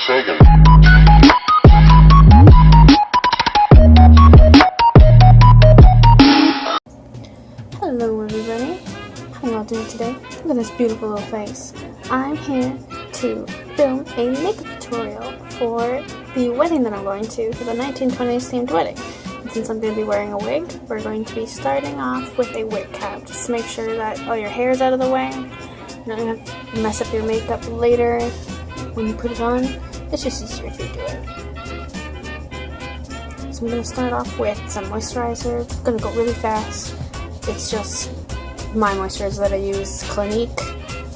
shaking. Hello everybody, how y'all doing today? Look at this beautiful little face. I'm here to film a makeup tutorial for the wedding that I'm going to, for the 1920s themed wedding. And since I'm going to be wearing a wig, we're going to be starting off with a wig cap, just to make sure that all your hair is out of the way. You're not going to have to mess up your makeup later when you put it on. It's just easier if you do it. So I'm going to start off with some moisturizer. I'm going to go really fast. It's just my moisturizer that I use, Clinique.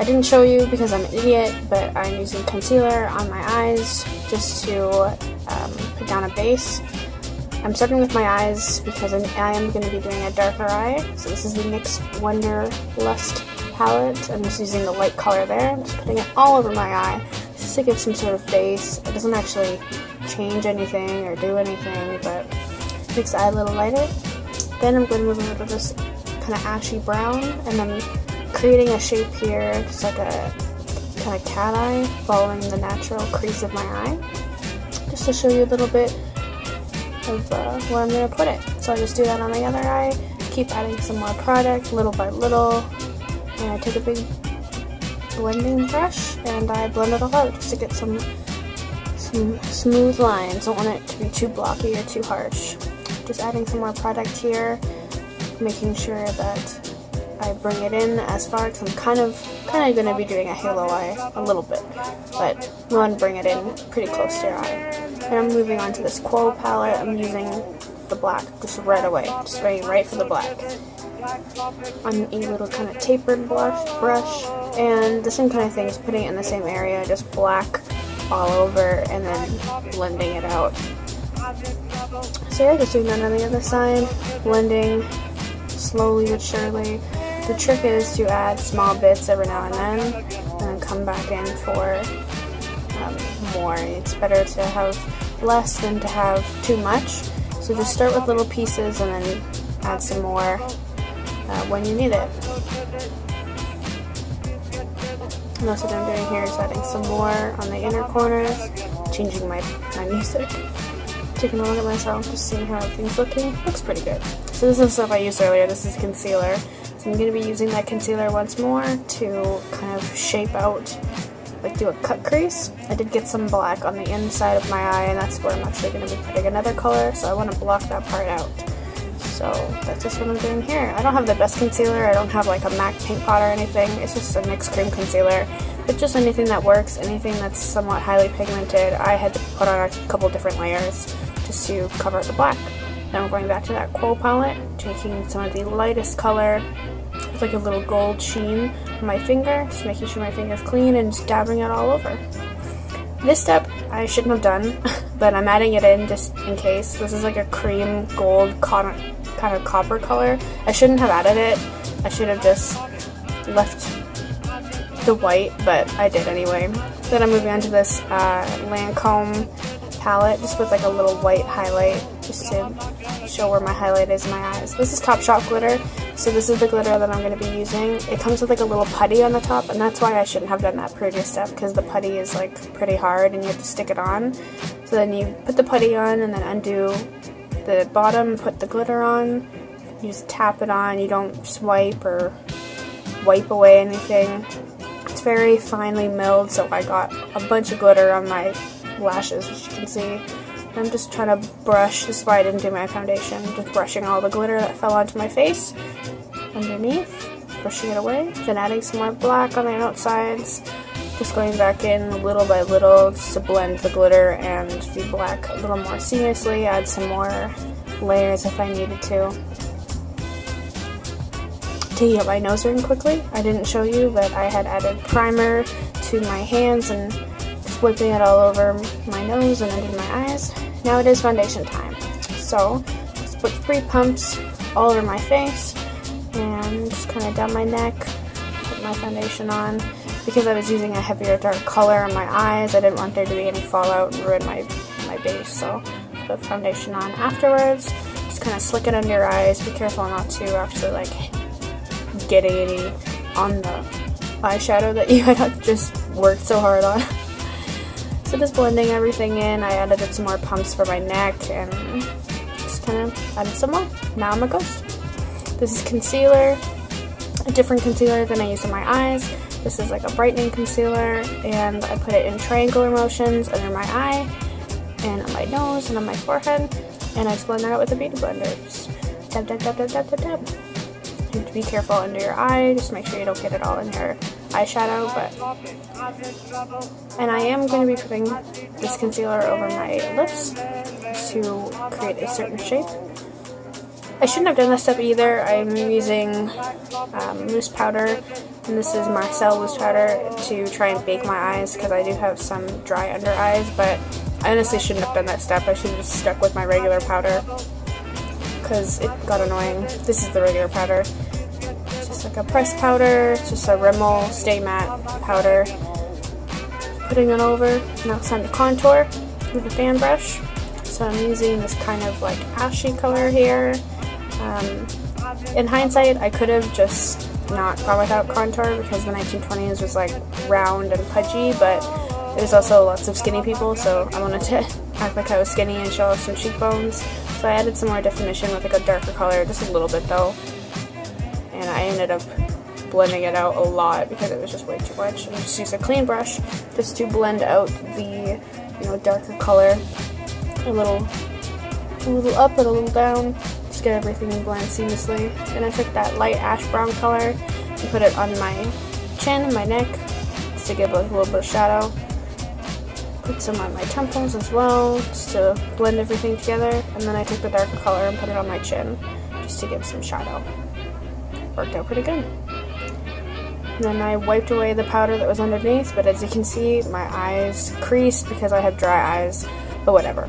I didn't show you because I'm an idiot, but I'm using concealer on my eyes just to put down a base. I'm starting with my eyes because I am going to be doing a darker eye. So this is the NYX Wonder Lust palette. I'm just using the light color there. I'm just putting it all over my eye just to give some sort of base. It doesn't actually change anything or do anything, but it makes the eye a little lighter. Then I'm going to move over to this kind of ashy brown, and then creating a shape here, just like a kind of cat eye, following the natural crease of my eye, just to show you a little bit of where I'm going to put it. So I just do that on the other eye, keep adding some more product little by little, and I take a big blending brush and I blend it all out just to get some smooth lines. Don't want it to be too blocky or too harsh. Just adding some more product here, making sure that I bring it in as far, because I'm kind of going to be doing a halo eye a little bit, but you want to bring it in pretty close to your eye. And I'm moving on to this Quo palette. I'm using the black just right away, just right for the black, on a little kind of tapered brush, and the same kind of thing, just putting it in the same area, just black all over, and then blending it out. So yeah, just doing that on the other side, blending slowly but surely. The trick is to add small bits every now and then come back in for more. It's better to have less than to have too much. So just start with little pieces and then add some more when you need it. And that's what I'm doing here, is adding some more on the inner corners, changing my music. Taking a look at myself, just seeing how everything's looking. Looks pretty good. So this is the stuff I used earlier. This is concealer. So I'm going to be using that concealer once more to kind of shape out, like do a cut crease. I did get some black on the inside of my eye, and that's where I'm actually going to be putting another color, so I want to block that part out. So that's just what I'm doing here. I don't have the best concealer. I don't have like a MAC paint pot or anything. It's just a NYX cream concealer. But just anything that works, anything that's somewhat highly pigmented. I had to put on a couple different layers just to cover the black. Now I'm going back to that Quo palette, taking some of the lightest color with like a little gold sheen on my finger, just making sure my finger's clean and just dabbing it all over. This step I shouldn't have done, but I'm adding it in just in case. This is like a cream gold kind of copper color. I shouldn't have added it. I should have just left the white, but I did anyway. Then I'm moving on to this Lancome palette, just with like a little white highlight, just to show where my highlight is in my eyes. This is Topshop glitter, so this is the glitter that I'm going to be using. It comes with like a little putty on the top, and that's why I shouldn't have done that previous step, because the putty is like pretty hard and you have to stick it on. So then you put the putty on and then undo the bottom, put the glitter on, you just tap it on, you don't swipe or wipe away anything. It's very finely milled, so I got a bunch of glitter on my lashes, which you can see. I'm just trying to brush. This is why I didn't do my foundation. Just brushing all the glitter that fell onto my face underneath, brushing it away, then adding some more black on the outsides, just going back in little by little just to blend the glitter and the black a little more seamlessly, add some more layers if I needed to. To get my nose ring quickly, I didn't show you, but I had added primer to my hands and whipping it all over my nose and under my eyes. Now it is foundation time. So just put 3 pumps all over my face and just kind of down my neck, put my foundation on. Because I was using a heavier dark color on my eyes, I didn't want there to be any fallout and ruin my base, so put foundation on afterwards. Just kind of slick it under your eyes. Be careful not to actually like getting any on the eyeshadow that you had just worked so hard on. So just blending everything in. I added some more pumps for my neck and just kind of added some more. Now I'm a ghost. This is concealer, a different concealer than I use in my eyes. This is like a brightening concealer, and I put it in triangular motions under my eye and on my nose and on my forehead, and I just blend that out with a beauty blender. Just dab, dab, dab, dab, dab, dab, dab. You have to be careful under your eye, just make sure you don't get it all in your eyeshadow. And I am going to be putting this concealer over my lips to create a certain shape. I shouldn't have done this step either. I'm using loose powder, and this is Marcel loose powder to try and bake my eyes because I do have some dry under eyes, but I honestly shouldn't have done that step. I should have just stuck with my regular powder because it got annoying. This is the regular powder. It's just like a pressed powder. It's just a Rimmel Stay Matte powder. Putting it over. Now it's time to contour with a fan brush. So I'm using this kind of like ashy color here. In hindsight, I could have just not gone without contour because the 1920s was like round and pudgy, but there's also lots of skinny people, so I wanted to act like I was skinny and show off some cheekbones. So I added some more definition with like a darker color, just a little bit though. And I ended up blending it out a lot because it was just way too much. And I just used a clean brush just to blend out the, darker color. A little up and a little down. Just get everything blend seamlessly. And I took that light ash brown color and put it on my chin and my neck just to give a little bit of shadow. Put some on my temples as well, just to blend everything together. And then I took the darker color and put it on my chin, just to give some shadow. Worked out pretty good. And then I wiped away the powder that was underneath, but as you can see, my eyes creased because I have dry eyes, but whatever.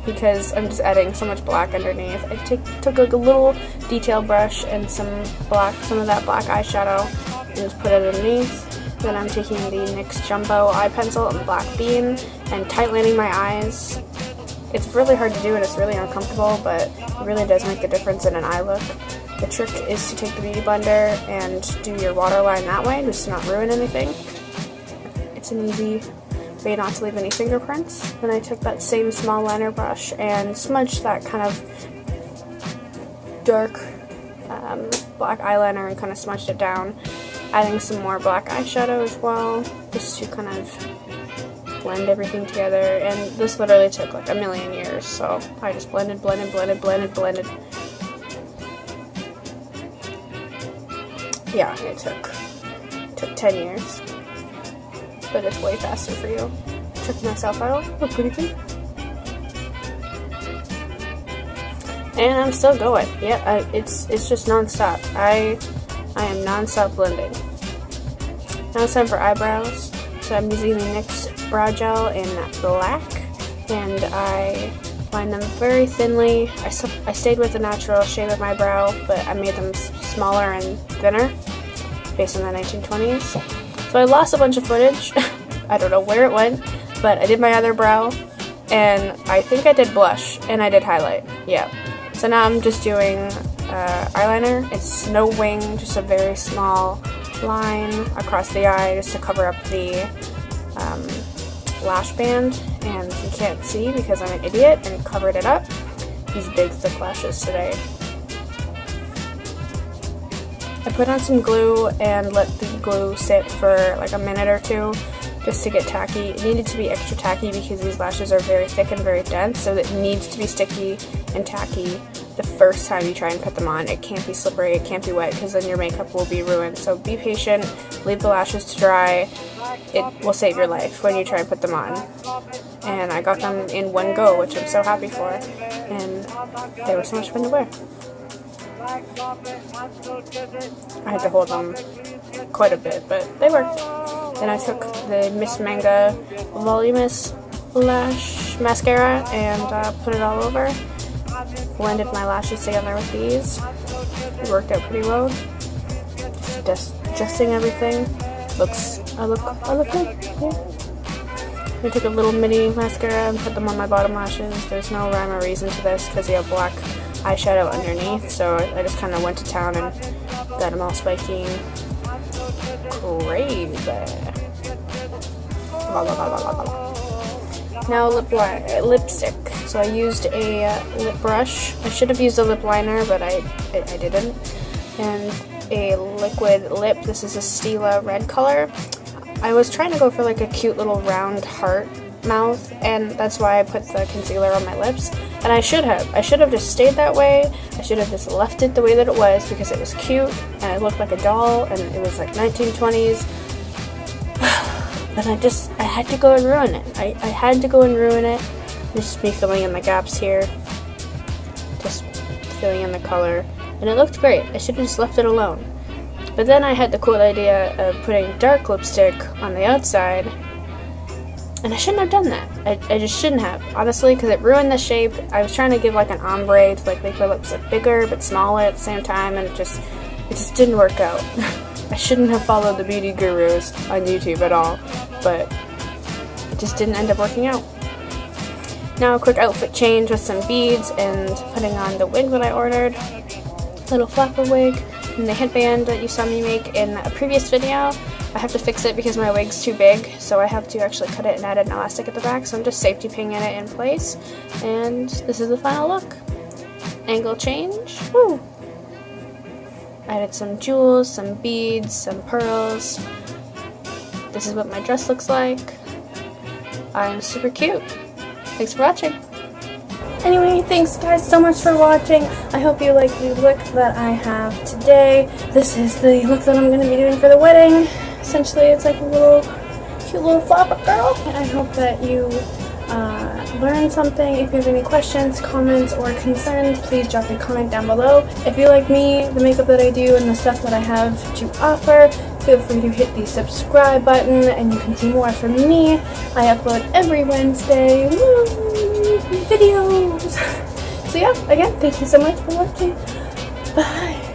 Because I'm just adding so much black underneath. I took like a little detail brush and some of that black eyeshadow, and just put it underneath. Then I'm taking the NYX Jumbo eye pencil and Black Bean and tightening my eyes. It's really hard to do and it's really uncomfortable, but it really does make a difference in an eye look. The trick is to take the beauty blender and do your waterline that way, just to not ruin anything. It's an easy way not to leave any fingerprints. Then I took that same small liner brush and smudged that kind of dark black eyeliner and kind of smudged it down. Adding some more black eyeshadow as well, just to kind of blend everything together. And this literally took like a million years, so I just blended. Yeah, it took 10 years, but it's way faster for you. Check myself out, look pretty good. And I'm still going. Yeah, it's just non-stop. I am non-stop blending. Now it's time for eyebrows. So I'm using the NYX Brow Gel in black, and I line them very thinly. I stayed with the natural shape of my brow, but I made them smaller and thinner based on the 1920s. So I lost a bunch of footage. I don't know where it went, but I did my other brow, and I think I did blush, and I did highlight. Yeah. So now I'm just doing eyeliner. It's no wing, just a very small line across the eye just to cover up the lash band, and you can't see because I'm an idiot and covered it up. These big thick lashes today. I put on some glue and let the glue sit for like a minute or two just to get tacky. It needed to be extra tacky because these lashes are very thick and very dense, so it needs to be sticky and tacky the first time you try and put them on. It can't be slippery, it can't be wet, because then your makeup will be ruined. So be patient, leave the lashes to dry. It will save your life when you try and put them on. And I got them in one go, which I'm so happy for, and they were so much fun to wear. I had to hold them quite a bit, but they worked. Then I took the Miss Manga Voluminous Lash Mascara and put it all over. Blended my lashes together with these. It worked out pretty well. Just adjusting everything. I look good. Yeah. I took a little mini mascara and put them on my bottom lashes. There's no rhyme or reason to this because you have black eyeshadow underneath, so I just kind of went to town and got them all spiky. Crazy. Now lipstick. So I used a lip brush. I should have used a lip liner, but I didn't. And a liquid lip. This is a Stila red color. I was trying to go for like a cute little round heart mouth, and that's why I put the concealer on my lips. And I should have just stayed that way. I should have just left it the way that it was because it was cute and it looked like a doll and it was like 1920s. But I had to go and ruin it. I had to go and ruin it. This is me filling in the gaps here. Just filling in the color. And it looked great. I should have just left it alone. But then I had the cool idea of putting dark lipstick on the outside. And I shouldn't have done that. I just shouldn't have, honestly, because it ruined the shape. I was trying to give like an ombre to like make my lips look bigger but smaller at the same time, and it just didn't work out. I shouldn't have followed the beauty gurus on YouTube at all, but it just didn't end up working out. Now a quick outfit change with some beads and putting on the wig that I ordered. Little flapper wig and the headband that you saw me make in a previous video. I have to fix it because my wig's too big, so I have to actually cut it and add an elastic at the back, so I'm just safety pinning it in place. And this is the final look. Angle change. Woo! Added some jewels, some beads, some pearls. This is what my dress looks like. I'm super cute. Thanks for watching. Anyway, thanks guys so much for watching. I hope you like the look that I have today. This is the look that I'm going to be doing for the wedding. Essentially, it's like a cute little flopper girl. I hope that you learned something. If you have any questions, comments, or concerns, please drop a comment down below. If you like me, the makeup that I do, and the stuff that I have to offer, feel free to hit the subscribe button and you can see more from me. I upload every Wednesday. Woo! Videos! So yeah, again, thank you so much for watching. Bye!